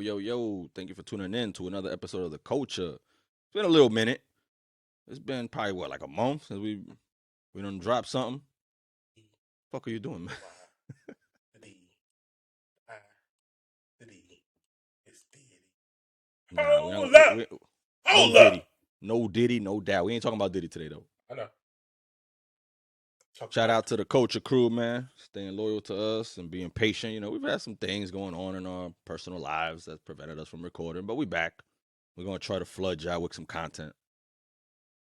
Yo. Thank you for tuning in to another episode of The Culture. It's been a little minute. It's been probably, like a month since we done dropped something. Fuck are you doing, man? Hold up. No Diddy, no doubt. We ain't talking about Diddy today, though. I know. Shout out to the Culture crew, man. Staying loyal to us and being patient. You know, we've had some things going on in our personal lives that prevented us from recording, but we back. We're going to try to flood y'all with some content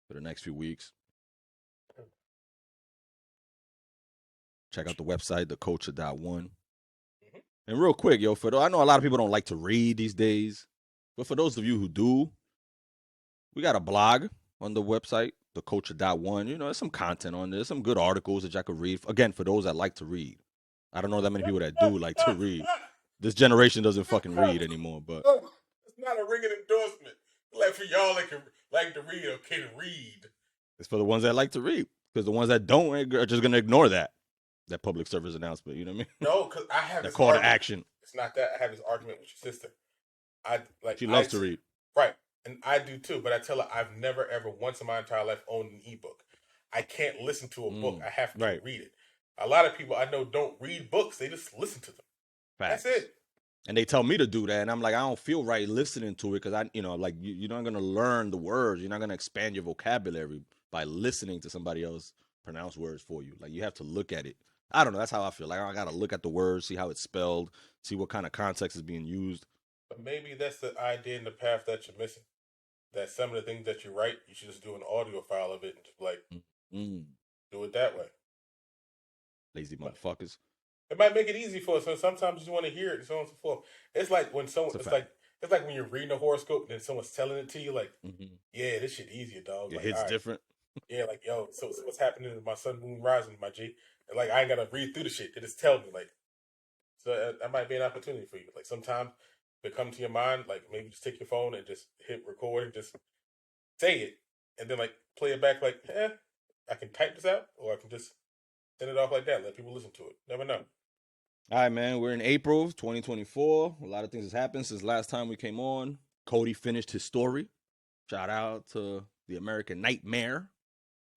for the next few weeks. Check out the website, theculture.one. Mm-hmm. And real quick, yo, I know a lot of people don't like to read these days, but for those of you who do, we got a blog on the website, theculture.one. You know, there's some content on there, some good articles that y'all could read. Again, for those that like to read. I don't know that many people that do like to read. This generation doesn't fucking read anymore, but it's not a ringing endorsement. Like for y'all that can like to read or can read. It's for the ones that like to read, because the ones that don't are just gonna ignore that public service announcement. You know what I mean? No, because I have that call to action. It's not that. I have this argument with your sister. She loves to read, right? And I do too. But I tell her I've never ever once in my entire life owned an ebook. I can't listen to a book. I have to read it. A lot of people I know don't read books. They just listen to them. Facts. That's it. And they tell me to do that, and I'm like, I don't feel right listening to it, because you're not gonna learn the words. You're not gonna expand your vocabulary by listening to somebody else pronounce words for you. Like, you have to look at it. I don't know. That's how I feel. Like, I gotta look at the words, see how it's spelled, see what kind of context is being used. But maybe that's the idea and the path that you're missing. That some of the things that you write, you should just do an audio file of it and just do it that way. Lazy motherfuckers. It might make it easy for us. So sometimes you just want to hear it and so on and so forth. It's like when someone, it's like when you're reading a horoscope and then someone's telling it to you, like, yeah, this shit easier, dog. It like, hits different. Yeah, like, yo, so what's happening in my sun, moon, rising, my G? And like, I ain't gotta read through the shit. They just tell me, like, so that might be an opportunity for you. Like, sometimes if it comes to your mind, like, maybe just take your phone and just hit record and just say it, and then like play it back. Like, I can type this out, or I can just send it off like that. Let people listen to it. Never know. All right, man. We're in April 2024. A lot of things has happened since last time we came on. Cody finished his story. Shout out to the American Nightmare,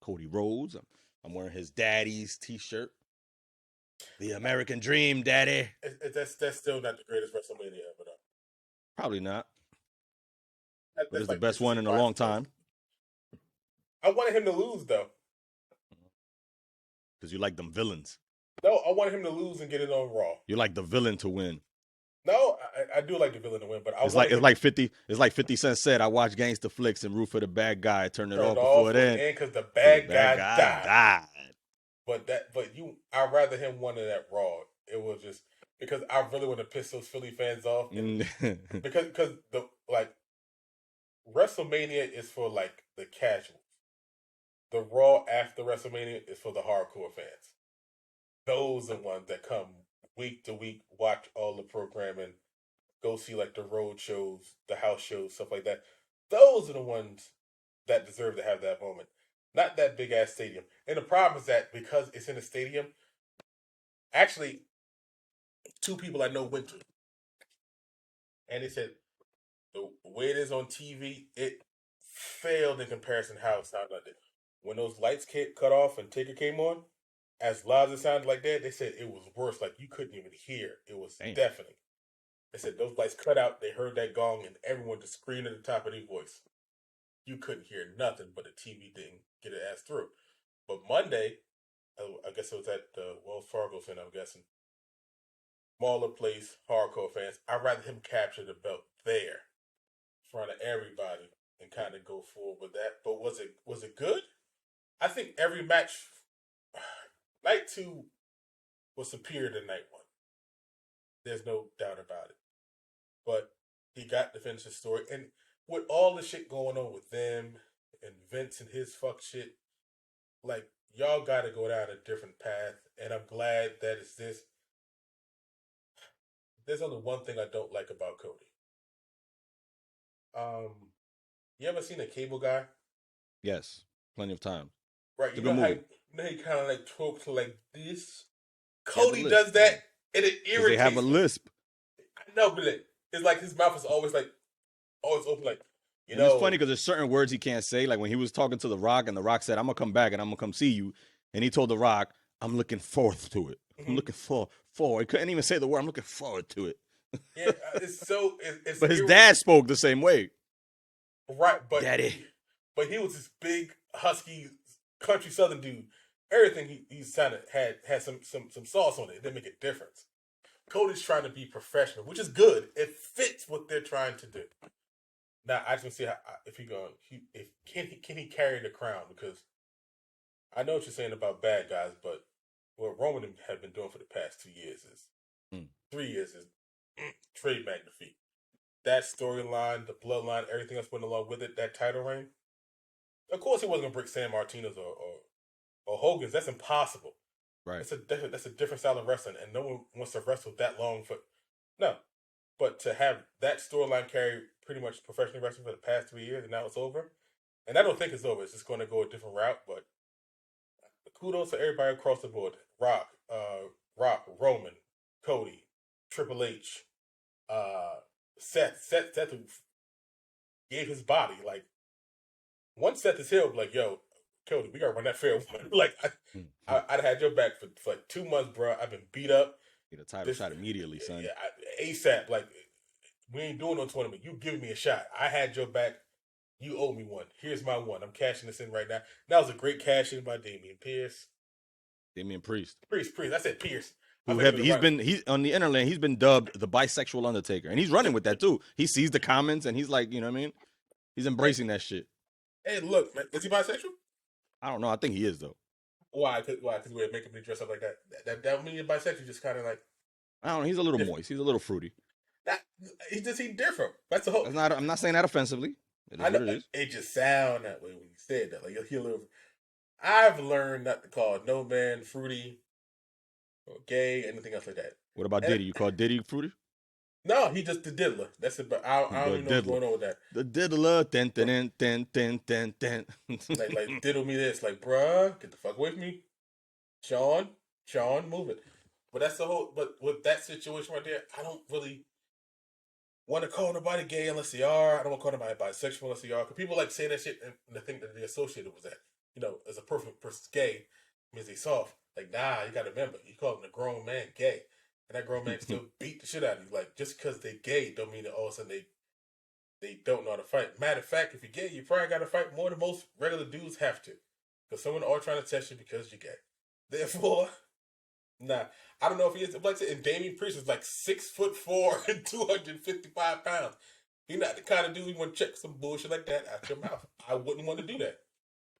Cody Rhodes. I'm wearing his daddy's t-shirt. The American Dream, daddy. That's still not the greatest Wrestlemania ever, though. Probably not. But it's the best one in a long time. I wanted him to lose, though. Because you like them villains. No, I wanted him to lose and get it on Raw. You like the villain to win. No, I do like the villain to win, but it's like 50 Cent said, I watch gangster flicks and root for the bad guy. Turn it off before then. Because the bad guy died. I'd rather him win that Raw. It was just because I really want to piss those Philly fans off. because the WrestleMania is for like the casuals. The Raw after WrestleMania is for the hardcore fans. Those are the ones that come week to week, watch all the programming, go see like the road shows, the house shows, stuff like that. Those are the ones that deserve to have that moment. Not that big ass stadium. And the problem is that because it's in a stadium, actually, two people I know went to it. And they said the way it is on TV, it failed in comparison to how it sounded like that. When those lights cut off and Taker came on, as loud as it sounded like that, they said it was worse. Like, you couldn't even hear. It was deafening. They said those lights cut out. They heard that gong, and everyone just screamed at the top of their voice. You couldn't hear nothing, but the TV didn't get it ass through. But Monday, I guess it was at the Wells Fargo Center, I'm guessing. Smaller place, hardcore fans. I'd rather him capture the belt there in front of everybody and kind of go forward with that. But was it good? I think every match... Night 2 was superior to Night 1. There's no doubt about it. But he got to finish his story. And with all the shit going on with them and Vince and his fuck shit, like, y'all got to go down a different path. And I'm glad that it's this. There's only one thing I don't like about Cody. You ever seen a Cable Guy? Yes, plenty of times. Right, you know how he kind of like talks like this. Cody does that, and it irritates me. They have a lisp. I know, but it's like his mouth is always open, like, And it's funny because there's certain words he can't say. Like when he was talking to The Rock, and The Rock said, "I'm gonna come back and I'm gonna come see you," and he told The Rock, "I'm looking forward to it. I'm looking forward." He couldn't even say the word. I'm looking forward to it. Yeah, it's so it's But his dad spoke the same way. right, but Daddy. he was this big husky country southern dude. Everything he sounded had some sauce on it. It didn't make a difference. Cody's trying to be professional, which is good. It fits what they're trying to do. Now I just want to see how, if can he carry the crown, because I know what you're saying about bad guys, but what Roman had been doing for the past 2 years is 3 years is trademark defeat. That storyline, the bloodline, everything else went along with it, that title reign. Of course, he wasn't gonna break San Martino's or Hogan's. That's impossible. Right. That's a different style of wrestling, and no one wants to wrestle that long for no. But to have that storyline carry pretty much professional wrestling for the past 3 years, and now it's over, and I don't think it's over. It's just going to go a different route. But kudos to everybody across the board: Rock, Roman, Cody, Triple H, Seth who gave his body. Like once Seth is healed, like yo, Cody, we gotta run that fair one. Like I'd had your back for like 2 months, bro. I've been beat up. Get a title shot immediately, son. Yeah, ASAP. Like we ain't doing no tournament. You giving me a shot. I had your back. You owe me one. Here's my one. I'm cashing this in right now. That was a great cash in by Damian Pierce. Damian Priest. Priest. I said Pierce. He's on the internet. He's been dubbed the bisexual Undertaker, and he's running with that too. He sees the comments and he's like, you know what I mean? He's embracing that shit. Hey, look, man, is he bisexual? I don't know. I think he is though. Why? Because we're making me dress up like that. That mean bisexual just kind of like. I don't know. He's a little moist. He's a little fruity. He's different. That's the whole. I'm not saying that offensively. It is I know, what it is. It just sound that way when you said that. Like you'll little. I've learned not to call no man fruity or gay, anything else like that. What about Diddy? You call Diddy fruity? No, he just the diddler. That's it. But I don't even know what's going on with that. The diddler, ten. like diddle me this, like bruh, get the fuck away from me, Sean, move it. But that's the whole. But with that situation right there, I don't really want to call nobody gay unless they are. I don't want to call nobody bisexual unless they are. Because people like say that shit and they think that they're associated with that. You know, as a perfect person's gay means they soft. Like, nah, you got to remember, you call a grown man gay, and that grown man still beat the shit out of you. Like, just because they gay don't mean that all of a sudden they don't know how to fight. Matter of fact, if you're gay, you probably got to fight more than most regular dudes have to, because someone are trying to test you because you're gay. Therefore, nah, I don't know if he is. Like I said, and Damian Priest is like 6'4" and 255 pounds. He's not the kind of dude you want to check some bullshit like that out your mouth. I wouldn't want to do that.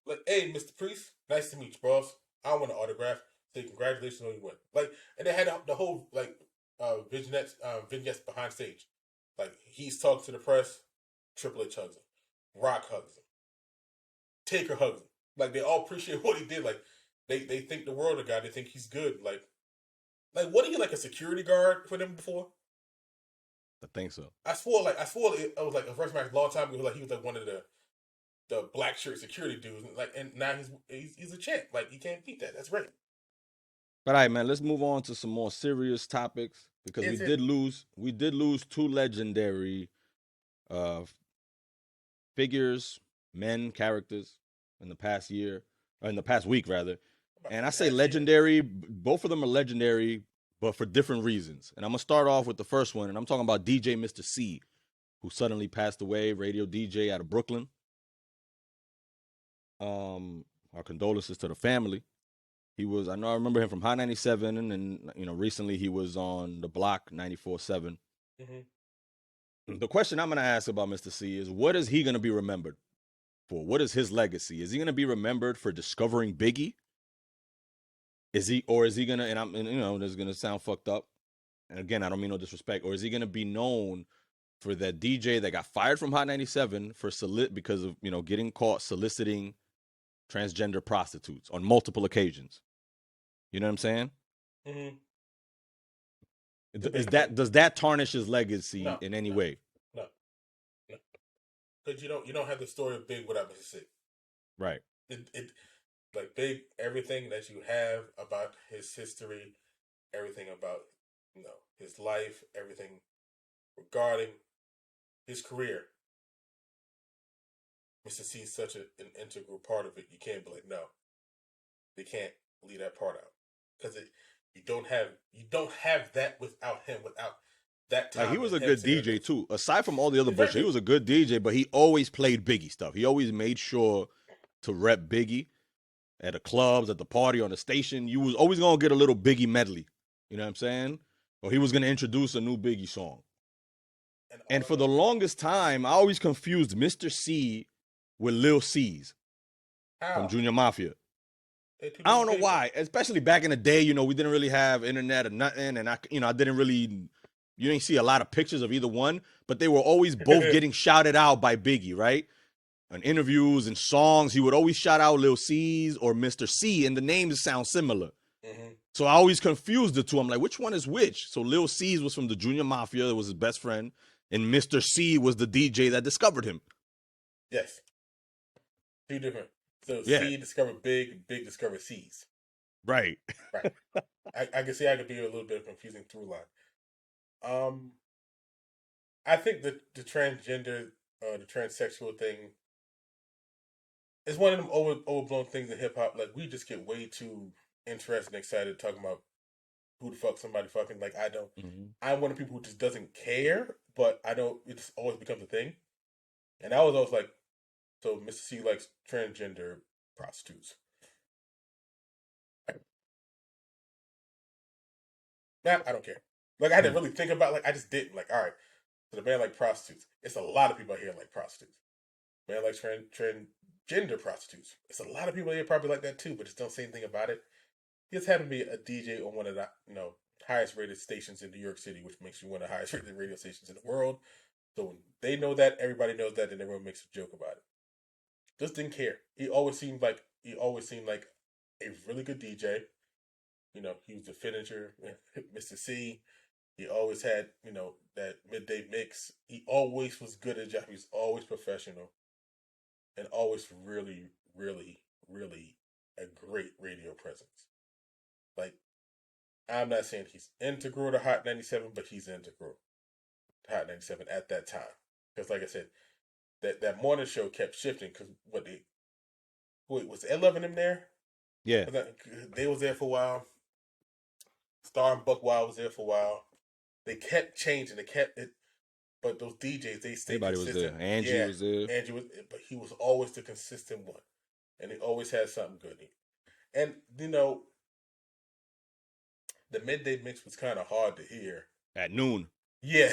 Like, hey, Mr. Priest, nice to meet you, boss. I want an autograph. Say congratulations on your win. Like, and they had the whole like vignettes behind stage. Like he's talking to the press. Triple H hugs him. Rock hugs him. Taker hugs him. Like they all appreciate what he did. Like they think the world of the guy. They think he's good. Like what are you, like a security guard for them before? I think so. I swore it was like a first match a long time ago. Like he was like one of the black shirt security dudes. Like, and now he's a champ. Like you can't beat that. That's great. But all right, man, let's move on to some more serious topics, because we did lose two legendary figures, characters in the past year, or in the past week rather. And I say legendary, both of them are legendary, but for different reasons. And I'm gonna start off with the first one, and I'm talking about DJ Mr. C, who suddenly passed away, radio DJ out of Brooklyn. Our condolences to the family. I remember him from Hot 97, and then recently he was on the Block 94.7. Mm-hmm. The question I'm gonna ask about Mr. C is, what is he gonna be remembered for? What is his legacy? Is he gonna be remembered for discovering Biggie? Is he gonna? And this is gonna sound fucked up. And again, I don't mean no disrespect. Or is he gonna be known for that DJ that got fired from Hot 97 because of getting caught soliciting transgender prostitutes on multiple occasions? You know what I'm saying? Mm-hmm. Does that tarnish his legacy in any way? No. Because you don't have the story of Big without Mr. C. Right. It like Big, everything that you have about his history, everything about his life, everything regarding his career, Mr. C is such an integral part of it. You can't be like, no, they can't leave that part out because you don't have that without him, without that time. Like, he was a good DJ too. Aside from all the other bullshit, he was a good DJ, but he always played Biggie stuff. He always made sure to rep Biggie at the clubs, at the party, on the station. You was always gonna get a little Biggie medley. You know what I'm saying? Or he was gonna introduce a new Biggie song. And for the longest time, I always confused Mr. C with Lil C's from Junior Mafia. I don't know why, especially back in the day. You know, we didn't really have internet or nothing, and I didn't really. You didn't see a lot of pictures of either one, but they were always both getting shouted out by Biggie, right? In interviews and songs, he would always shout out Lil C's or Mr. C, and the names sound similar. Mm-hmm. So I always confused the two. I'm like, which one is which? So Lil C's was from the Junior Mafia, that was his best friend, and Mr. C was the DJ that discovered him. Yes. Two different. So C discovered Big discovered C's. Right. Right. I can see I could be a little bit of a confusing through line. I think the transgender, the transsexual thing is one of them overblown things in hip hop. Like, we just get way too interested and excited talking about who the fuck somebody fucking. Like, I don't. Mm-hmm. I'm one of the people who just doesn't care, but I don't. It just always becomes a thing. And I was always like, so Mr. C likes transgender prostitutes. Nah, I don't care. Like, I didn't really think about it. Like, I just didn't. Like, all right, so the man like prostitutes. It's a lot of people here like prostitutes. Man likes transgender prostitutes. It's a lot of people here probably like that too, but just don't say anything about it. He just happened to be a DJ on one of the highest rated stations in New York City, which makes you one of the highest rated radio stations in the world. So when they know that, everybody knows that, and everyone makes a joke about it. Just didn't care. He always seemed like a really good DJ. You know, he was the finisher, Mr. C. He always had, that midday mix. He always was good at his job. He was always professional and always really, really, really a great radio presence. Like, I'm not saying he's integral to Hot 97, but he's integral to Hot 97 at that time. Because, like I said, that morning show kept shifting because was Ed Love and them there? Yeah. They was there for a while. Star and Buck Wild was there for a while. They kept changing. But those DJs, they stayed Everybody consistent. was there. Angie was there. Angie was, but he was always the consistent one, and he always had something good in it. And the midday mix was kind of hard to hear at noon. Yeah,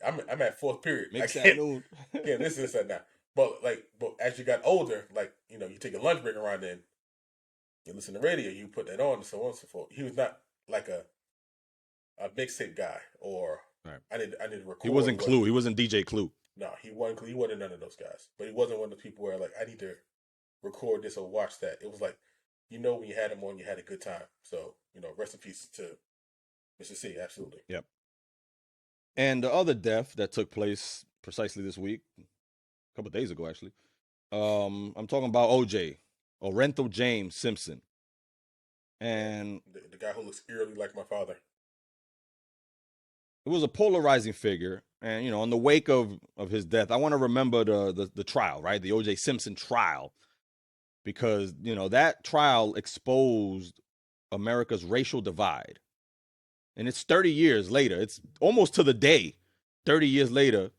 I'm at fourth period. Mix at noon. Yeah, this is that now. But as you got older, you take a lunch break around then. You listen to radio, you put that on, and so on and so forth. He was not like a mixtape guy, or right. I need to record. He wasn't Clue. He wasn't DJ Clue. No, he wasn't. He wasn't none of those guys. But he wasn't one of the people where I need to record this or watch that. It was like, when you had him on, you had a good time. So rest in peace to Mr. C. Absolutely. Yep. And the other death that took place precisely this week, a couple of days ago actually. I'm talking about OJ. Orenthal James Simpson. And the guy who looks eerily like my father. It was a polarizing figure. And, in the wake of his death, I want to remember the trial, right? The OJ Simpson trial. Because, that trial exposed America's racial divide. And it's 30 years later. It's almost to the day, 30 years later.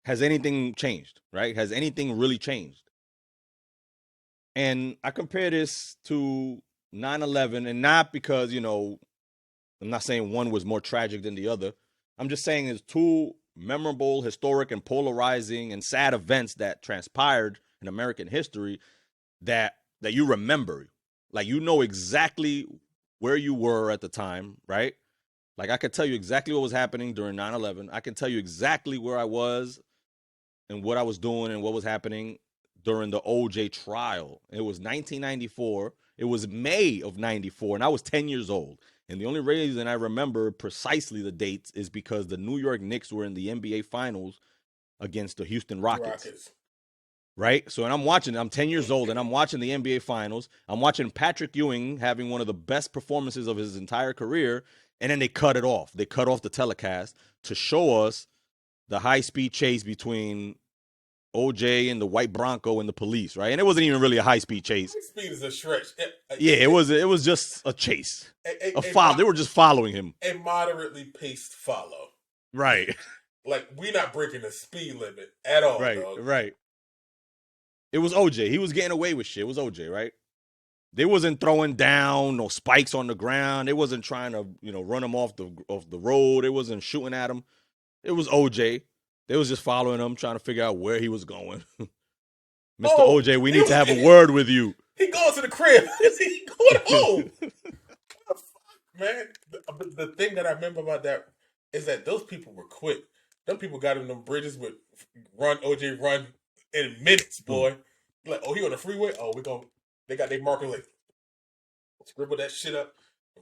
Has anything changed, right? Has anything really changed? And I compare this to 9/11, and not because, I'm not saying one was more tragic than the other. I'm just saying it's two memorable, historic, and polarizing and sad events that transpired in American history that you remember. Like, exactly where you were at the time, right? Like, I could tell you exactly what was happening during 9/11. I can tell you exactly where I was and what I was doing and what was happening during the OJ trial. It was 1994. It was May of 94, and I was 10 years old. And the only reason I remember precisely the dates is because the New York Knicks were in the NBA Finals against the Houston Rockets. Right? So, and I'm 10 years old, and I'm watching the NBA Finals. I'm watching Patrick Ewing having one of the best performances of his entire career, and then they cut it off. They cut off the telecast to show us the high-speed chase between OJ and the white Bronco and the police, right? And it wasn't even really a high-speed chase. Speed is a stretch. Yeah, it was just a chase. They were just following him. A moderately paced follow. Right. Like, we not breaking the speed limit at all, right, dog. Right. It was OJ. He was getting away with shit. It was OJ, right? They wasn't throwing down no spikes on the ground. They wasn't trying to, run him off the road. It wasn't shooting at him. It was OJ. They was just following him, trying to figure out where he was going. Mr. OJ, we need to have a word with you. He goes to the crib. He going home. Man, the thing that I remember about that is that those people were quick. Them people got in them bridges with OJ run in minutes, boy. Like, oh, he on the freeway? Oh, they got their marker, like, scribble that shit up,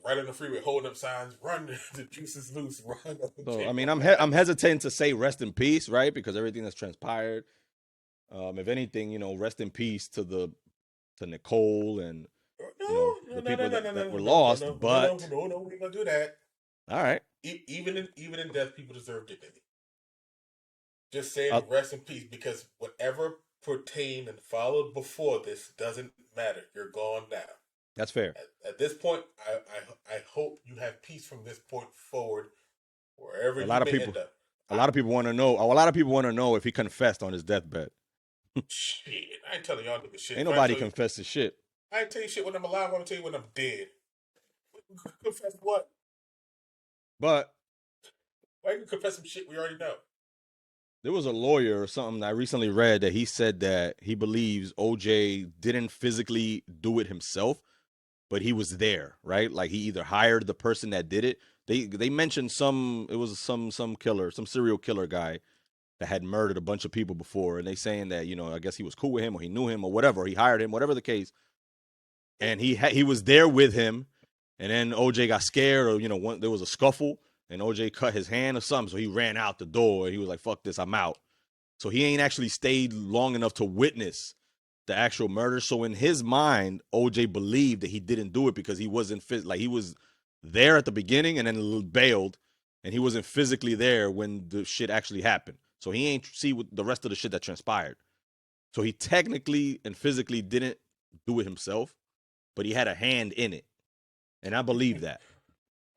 right on the freeway, holding up signs, run, the juice is loose, run. So, I mean, I'm hesitating to say rest in peace, right? Because everything that's transpired. If anything, rest in peace to Nicole and the people that were lost. But no, we ain't gonna do that. All right. Even in death, people deserve dignity. Just saying rest in peace, because whatever pertained and followed before this doesn't matter. You're gone now. That's fair. At this point, I hope you have peace from this point forward, wherever a lot of people want to know. A lot of people want to know if he confessed on his deathbed. Shit, I ain't telling y'all niggas shit. Ain't nobody confessed to shit. I ain't tell you shit when I'm alive. I want to tell you when I'm dead. Confess what? But why you confess some shit we already know? There was a lawyer or something I recently read that he said that he believes OJ didn't physically do it himself, but he was there, right? Like he either hired the person that did it. They mentioned some killer, some serial killer guy that had murdered a bunch of people before, and they saying that, I guess he was cool with him or he knew him or whatever, or he hired him, whatever the case. And he was there with him, and then OJ got scared, or there was a scuffle. And OJ cut his hand or something, so he ran out the door. He was like, fuck this, I'm out. So he ain't actually stayed long enough to witness the actual murder. So in his mind, OJ believed that he didn't do it because he wasn't he was there at the beginning and then bailed, and he wasn't physically there when the shit actually happened. So he ain't see the rest of the shit that transpired. So he technically and physically didn't do it himself, but he had a hand in it. And I believe that.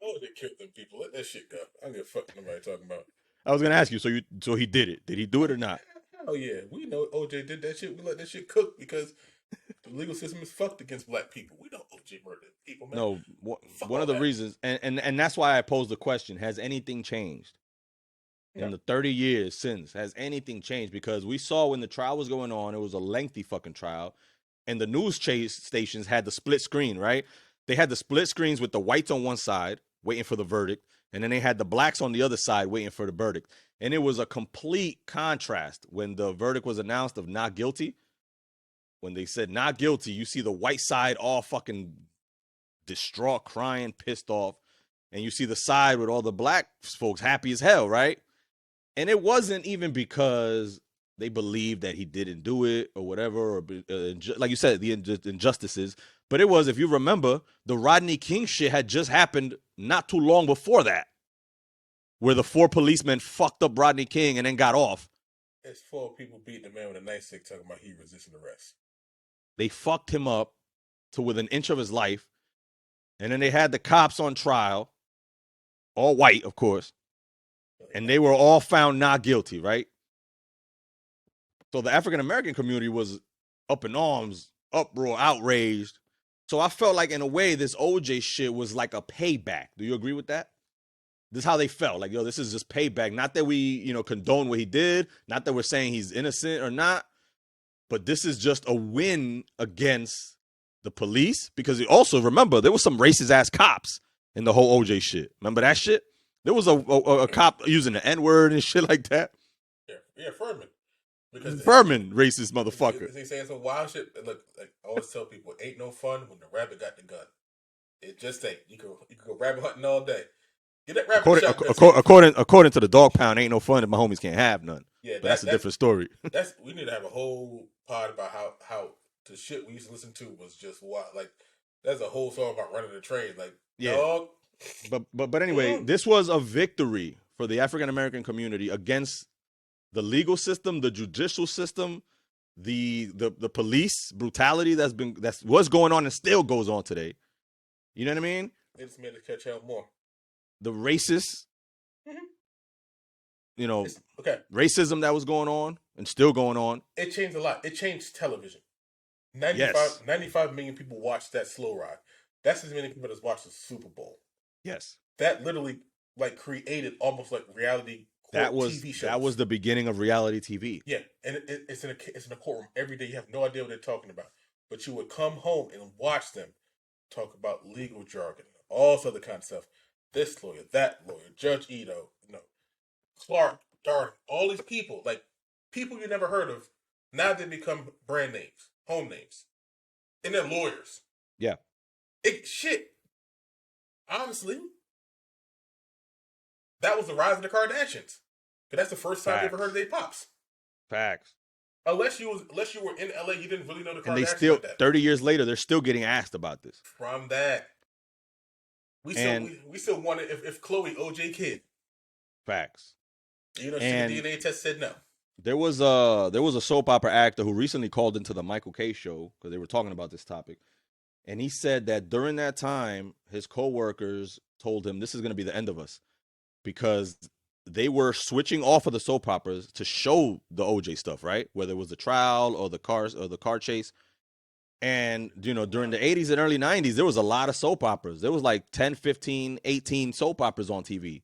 Oh, they killed them people. Let that shit go. I don't give a fuck what nobody talking about. I was gonna ask you, so he did it. Did he do it or not? Oh yeah, we know OJ did that shit. We let that shit cook because the legal system is fucked against black people. We know OJ murdered people, man. No, one of the reasons, and that's why I posed the question: has anything changed in the 30 years since? Has anything changed? Because we saw when the trial was going on, it was a lengthy fucking trial, and the news stations had the split screen, right? They had the split screens with the whites on one side, waiting for the verdict, and then they had the blacks on the other side waiting for the verdict. And it was a complete contrast when the verdict was announced of not guilty. When they said not guilty, you see the white side all fucking distraught, crying, pissed off, and you see the side with all the black folks happy as hell, right? And it wasn't even because they believed that he didn't do it or whatever, or like you said, the injustices. But it was, if you remember, the Rodney King shit had just happened not too long before that, where the 4 policemen fucked up Rodney King and then got off. It's 4 people beating the man with a nightstick talking about he resisting arrest. They fucked him up to within an inch of his life, and then they had the cops on trial, all white, of course, and they were all found not guilty, right? So the African-American community was up in arms, uproar, outraged. So I felt like, in a way, this OJ shit was like a payback. Do you agree with that? This is how they felt. Like, this is just payback. Not that we, condone what he did. Not that we're saying he's innocent or not. But this is just a win against the police. Because also, remember, there was some racist-ass cops in the whole OJ shit. Remember that shit? There was a cop using the N-word and shit like that. Yeah, Furman. Furman, racist motherfucker. He's saying some wild shit. Look, like I always tell people, ain't no fun when the rabbit got the gun. It just ain't. You can go rabbit hunting all day. Get that rabbit according to the dog pound, ain't no fun if my homies can't have none. Yeah, but that's a different story. We need to have a whole pod about how the shit we used to listen to was just wild. Like, there's a whole song about running the train. Like, dog, But anyway, this was a victory for the African American community against the legal system, the judicial system, the police brutality that was going on and still goes on today. You know what I mean? It's made to catch out more. The racist, racism that was going on and still going on. It changed a lot. It changed television. 95 million people watched that slow ride. That's as many people as watched the Super Bowl. Yes. That literally created almost like reality TV shows. That was the beginning of reality TV. Yeah, and it's in a courtroom every day. You have no idea what they're talking about, but you would come home and watch them talk about legal jargon, all this other kind of stuff. This lawyer, that lawyer, Judge Ito, Clark, Dark, all these people, like people you never heard of. Now they become brand names, home names, and they're lawyers. Yeah. Honestly, that was the rise of the Kardashians. Because that's the first time you ever heard of their pops. Facts. Unless you were in LA, you didn't really know the Kardashians. And they still, 30 years later, they're still getting asked about this. From that. We still wonder if Khloe OJ kid. Facts. The DNA test said no. There was a soap opera actor who recently called into the Michael K show because they were talking about this topic. And he said that during that time, his coworkers told him this is going to be the end of us because they were switching off of the soap operas to show the OJ stuff, right? Whether it was the trial or the car chase. And, during the 80s and early 90s, there was a lot of soap operas. There was like 10, 15, 18 soap operas on TV.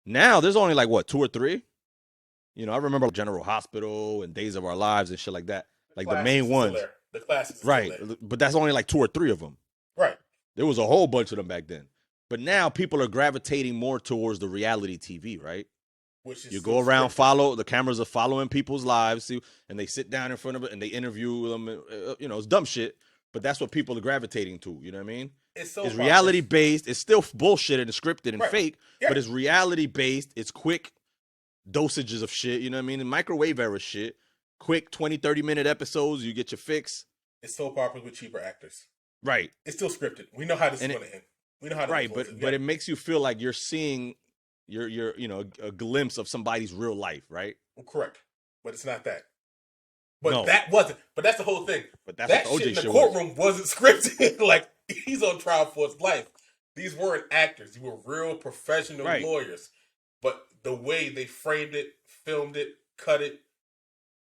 Now there's only like, 2 or 3? I remember General Hospital and Days of Our Lives and shit like that. Like the main ones. The classics. Right. But that's only like 2 or 3 of them. Right. There was a whole bunch of them back then. But now people are gravitating more towards the reality TV, right? Which is you go around, the cameras are following people's lives, and they sit down in front of it and they interview them. It's dumb shit, but that's what people are gravitating to. You know what I mean? It's reality based. It's still bullshit and scripted and fake, but it's reality based. It's quick dosages of shit. You know what I mean? And microwave era shit. Quick 20, 30-minute episodes. You get your fix. It's soap operas with cheaper actors. Right. It's still scripted. We know how this is going to end. We know how to right, but it makes you feel like you're seeing a glimpse of somebody's real life, right? Well, correct, but it's not that. But that wasn't. But that's the whole thing. But that's that what the OJ shit in the courtroom wasn't scripted. Like he's on trial for his life. These weren't actors. These were real professional lawyers. But the way they framed it, filmed it, cut it,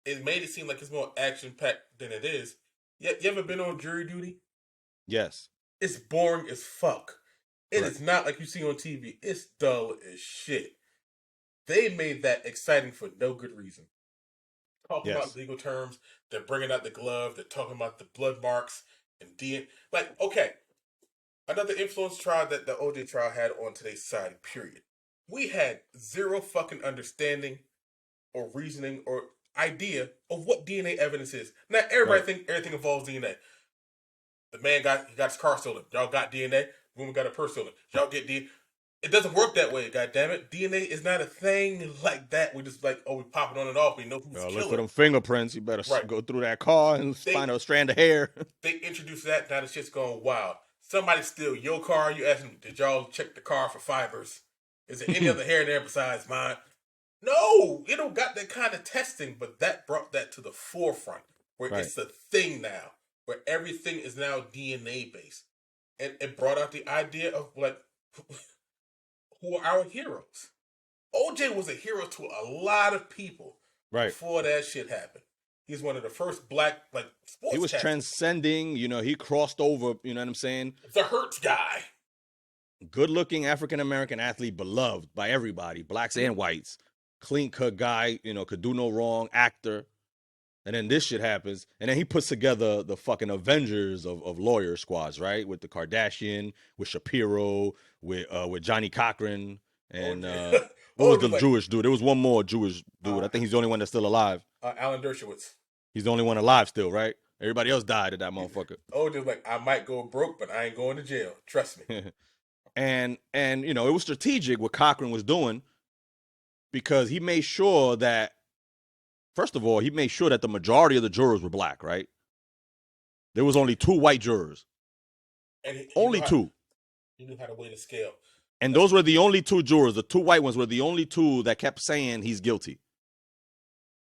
it made it seem like it's more action packed than it is. You ever been on jury duty? Yes. It's boring as fuck. It is not like you see on TV. It's dull as shit. They made that exciting for no good reason. Talking about legal terms, they're bringing out the glove, they're talking about the blood marks and DNA. Like, okay, another influence trial that the OJ trial had on today's society, period. We had zero fucking understanding or reasoning or idea of what DNA evidence is. Now, everybody think everything involves DNA. The man got his car stolen. Y'all got DNA. Woman got a purse stolen. Y'all get DNA. It doesn't work that way, goddammit. DNA is not a thing like that. We just we pop it on and off. We know who's killing. Look for them fingerprints. You better go through that car and find a strand of hair. They introduced that. Now the shit's going wild. Somebody steal your car. You ask them, did y'all check the car for fibers? Is there any other hair there besides mine? No, you don't got that kind of testing, but that brought that to the forefront where it's a thing now. Where everything is now DNA based. And it brought out the idea of who are our heroes. OJ was a hero to a lot of people before that shit happened. He's one of the first black sports. He was transcending, he crossed over, you know what I'm saying? The Hertz guy. Good looking African American athlete, beloved by everybody, blacks and whites. Clean cut guy, could do no wrong, actor. And then this shit happens. And then he puts together the fucking Avengers of lawyer squads, right? With the Kardashian, with Shapiro, with Johnny Cochran, and what was the Jewish dude? There was one more Jewish dude. I think he's the only one that's still alive. Alan Dershowitz. He's the only one alive still, right? Everybody else died at that motherfucker. Just I might go broke, but I ain't going to jail. Trust me. and it was strategic what Cochran was doing because he made sure that first of all, he made sure that the majority of the jurors were black, right? There was only 2 white jurors. And only 2. He knew how to weigh the scale. And those were the only two jurors. The two white ones were the only two that kept saying he's guilty.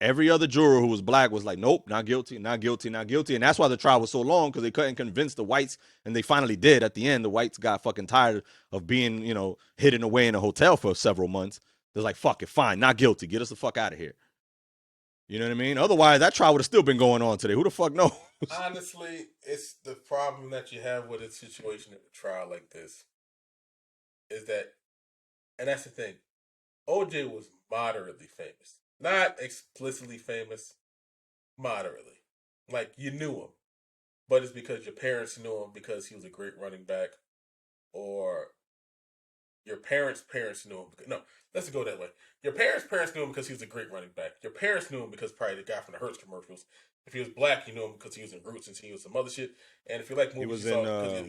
Every other juror who was black was like, nope, not guilty, not guilty, not guilty. And that's why the trial was so long, because they couldn't convince the whites. And they finally did. At the end, the whites got fucking tired of being, hidden away in a hotel for several months. They're like, fuck it, fine, not guilty. Get us the fuck out of here. You know what I mean? Otherwise, that trial would have still been going on today. Who the fuck knows? Honestly, it's the problem that you have with a situation in a trial like this is that, and that's the thing, OJ was moderately famous. Not explicitly famous, moderately. Like, you knew him. But it's because your parents knew him because he was a great running back, or your parents' parents knew him. No, let's go that way. Your parents' parents knew him because he was a great running back. Your parents knew him because probably the guy from the Hertz commercials. If he was black, you knew him because he was in Roots and he was some other shit. And if you like movies, he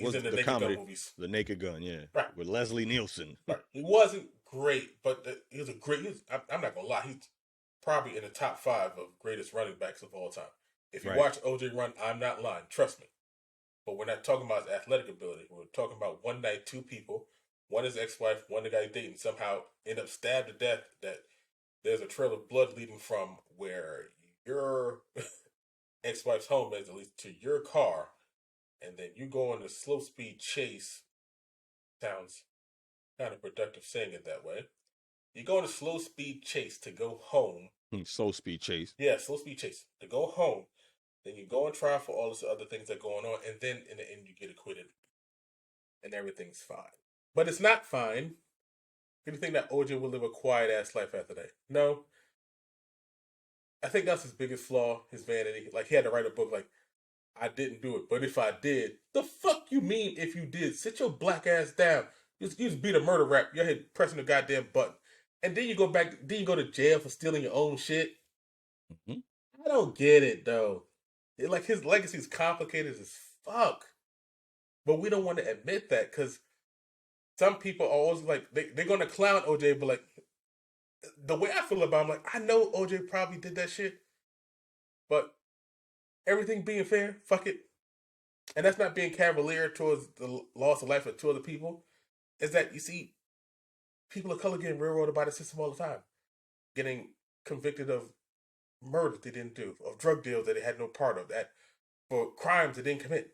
was in the Naked comedy, Gun movies. The Naked Gun, yeah. Right. With Leslie Nielsen. Right. He wasn't great, but he was a great. I'm not going to lie. He's probably in the top 5 of greatest running backs of all time. If you watch OJ run, I'm not lying. Trust me. But we're not talking about his athletic ability. We're talking about one night, 2 people. One is ex-wife, one the guy dating, somehow end up stabbed to death. That there's a trail of blood leading from where your ex-wife's home is, at least to your car, and then you go on a slow speed chase. Sounds kind of productive saying it that way. You go on a slow speed chase to go home. Slow speed chase. Yeah, slow speed chase to go home. Then you go and try for all this other things that are going on, and then in the end you get acquitted, and everything's fine. But it's not fine. You think that OJ will live a quiet ass life after that? No. I think that's his biggest flaw, his vanity. Like, he had to write a book like, I didn't do it, but if I did, the fuck you mean if you did? Sit your black ass down. You just beat a murder rap. Your head pressing the goddamn button. And then you go back, then you go to jail for stealing your own shit. Mm-hmm. I don't get it, though. Like, his legacy is complicated as fuck. But we don't want to admit that, because some people are always like, they're going to clown OJ, but like, the way I feel about him, like, I know OJ probably did that shit, but everything being fair, fuck it. And that's not being cavalier towards the loss of life of 2 other people. Is that, you see, people of color getting railroaded by the system all the time. Getting convicted of murder they didn't do, of drug deals that they had no part of, that for crimes they didn't commit.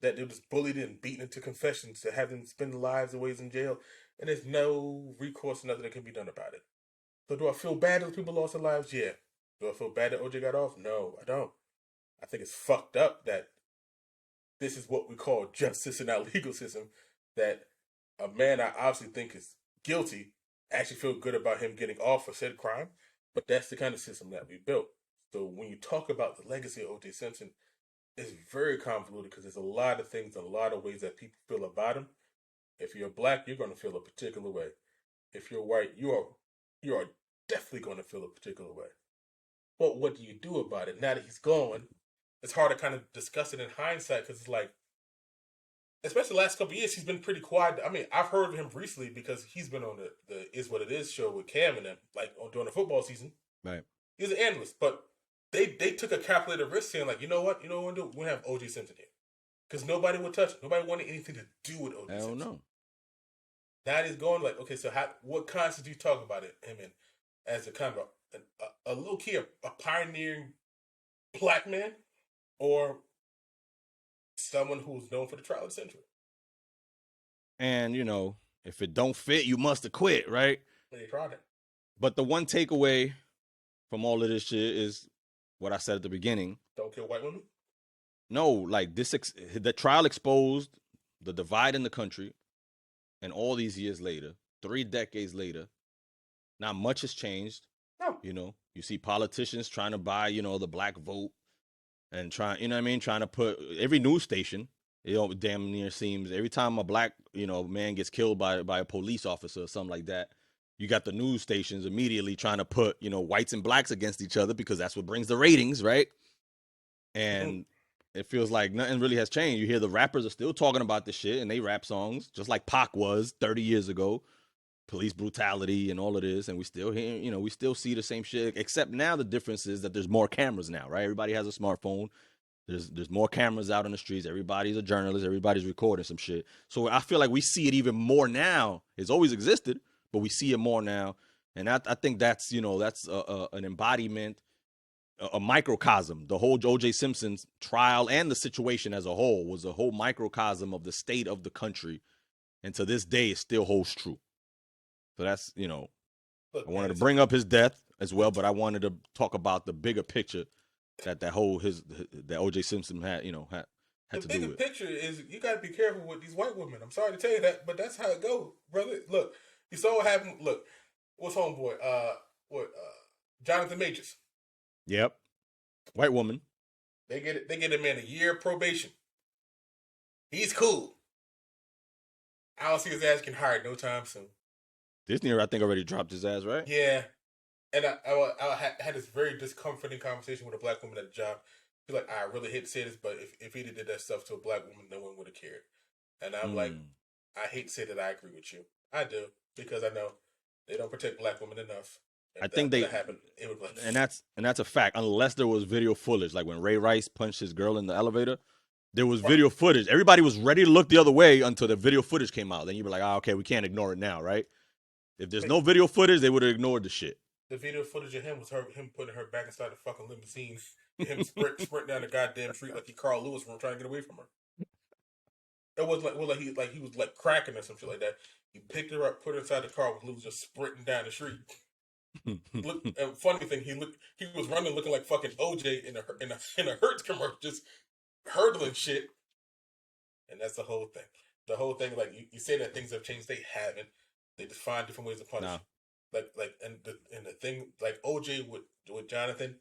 That they were just bullied and beaten into confessions to have them spend their lives away in jail, and there's no recourse, nothing that can be done about it. So do I feel bad that people lost their lives? Yeah. Do I feel bad that OJ got off? No, I don't. I think it's fucked up that this is what we call justice in our legal system, that a man I obviously think is guilty actually feel good about him getting off for said crime, but that's the kind of system that we built. So when you talk about the legacy of O.J. Simpson, it's very convoluted because there's a lot of things, a lot of ways that people feel about him. If you're black, you're going to feel a particular way. If you're white, you are definitely going to feel a particular way. But what do you do about it? Now that he's gone, it's hard to kind of discuss it in hindsight, because it's like, especially the last couple of years, he's been pretty quiet. I mean, I've heard of him recently because he's been on the Is What It Is show with Cam and them, like during the football season. Right. He's an analyst, but they took a calculated risk saying, like, you know what we'll do? We'll have O.J. Simpson here. Because nobody would touch him. Nobody wanted anything to do with O.J. Simpson. Hell no. Now he's going like, okay, so what concepts do you talk about him in as a kind of a low key, a pioneering black man, or someone who's known for the trial of the century? And, if it don't fit, you must have quit, right? They tried it. But the one takeaway from all of this shit is what I said at the beginning. Don't kill white women? No, like the trial exposed the divide in the country, and all these years later, 3 decades later, not much has changed. No. You see politicians trying to buy, the black vote, and trying to put every news station, damn near seems every time a black, man gets killed by a police officer or something like that, you got the news stations immediately trying to put, whites and blacks against each other because that's what brings the ratings, right? And it feels like nothing really has changed. You hear the rappers are still talking about this shit, and they rap songs just like Pac was 30 years ago, police brutality and all of this, and we still hear, we still see the same shit, except now the difference is that there's more cameras now, right? Everybody has a smartphone. There's more cameras out on the streets. Everybody's a journalist. Everybody's recording some shit. So I feel like we see it even more now. It's always existed, but we see it more now. And I think that's that's an embodiment, a microcosm. The whole O.J. Simpson's trial and the situation as a whole was a whole microcosm of the state of the country, and to this day, it still holds true. So that's Look, I wanted man, to bring up his death as well, but I wanted to talk about the bigger picture that O.J. Simpson had the to do bigger with. picture is you got to be careful with these white women. I'm sorry to tell you that, but that's how it goes, brother. Look, you saw what happened. Look, what's homeboy? Jonathan Majors. Yep, white woman. They get it. They get a man a year probation. He's cool. I don't see his ass getting hired no time soon. Disney, I think, already dropped his ass, right? Yeah, and I had this very discomforting conversation with a black woman at the job. She's like, I really hate to say this, but if he did that stuff to a black woman, no one would have cared. And I'm like, I hate to say that I agree with you. I do, because I know they don't protect black women enough. I think that happened. It would like, and that's a fact. Unless there was video footage, like when Ray Rice punched his girl in the elevator, there was video footage. Everybody was ready to look the other way until the video footage came out. Then you'd be like, okay, we can't ignore it now, right? If there's no video footage, they would have ignored the shit. The video footage of him was him putting her back inside the fucking limousine, him sprint down the goddamn street like he Carl Lewis from trying to get away from her. It was he was like cracking or some shit like that. He picked her up, put her inside the car, with Lewis just sprinting down the street. Look, and funny thing, he was running looking like fucking OJ in a Hertz commercial, just hurdling shit. And that's the whole thing. The whole thing, like you say that things have changed, they haven't. They just find different ways to punish. No. And the thing, like OJ with Jonathan,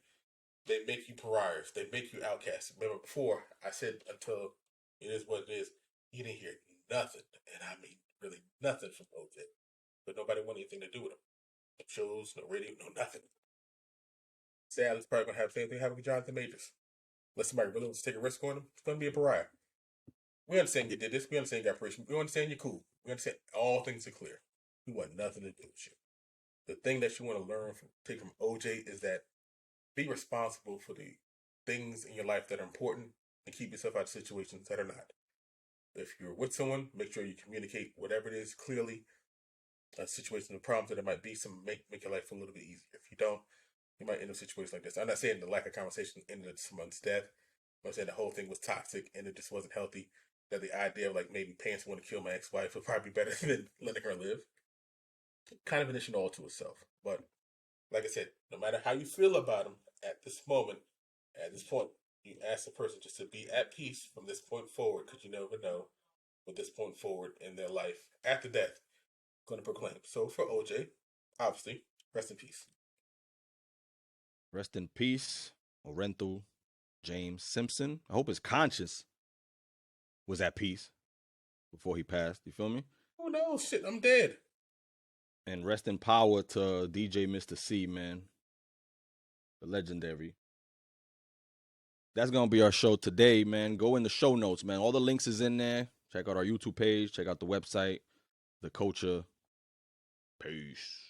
they make you pariahs. They make you outcasts. Remember before I said until it is what it is, you didn't hear nothing, and I mean really nothing from OJ. But nobody wanted anything to do with him. No shows, no radio, no nothing. Sadly, it's probably gonna have the same thing happen with Jonathan Majors. Unless somebody really wants to take a risk on him, it's gonna be a pariah. We understand you did this. We understand you got operation. We understand you're cool. We understand all things are clear. We want nothing to do with you. The thing that you want to take from OJ is that be responsible for the things in your life that are important and keep yourself out of situations that are not. If you're with someone, make sure you communicate whatever it is clearly. A situation, the problems that it might be, make your life a little bit easier. If you don't, you might end up in situations like this. I'm not saying the lack of conversation ended in someone's death. I'm saying the whole thing was toxic and it just wasn't healthy. That the idea of like maybe paying someone to kill my ex-wife would probably be better than letting her live. Kind of an issue all to itself. But like I said, no matter how you feel about them at this moment, at this point, you ask the person just to be at peace from this point forward, because you never know what this point forward in their life after death going to proclaim. So for OJ, obviously, rest in peace. Rest in peace, Orenthal James Simpson. I hope his conscience was at peace before he passed. You feel me? Oh no, shit, I'm dead. And rest in power to DJ Mr. C, man. The legendary. That's going to be our show today, man. Go in the show notes, man. All the links is in there. Check out our YouTube page. Check out the website. The Culture. Peace.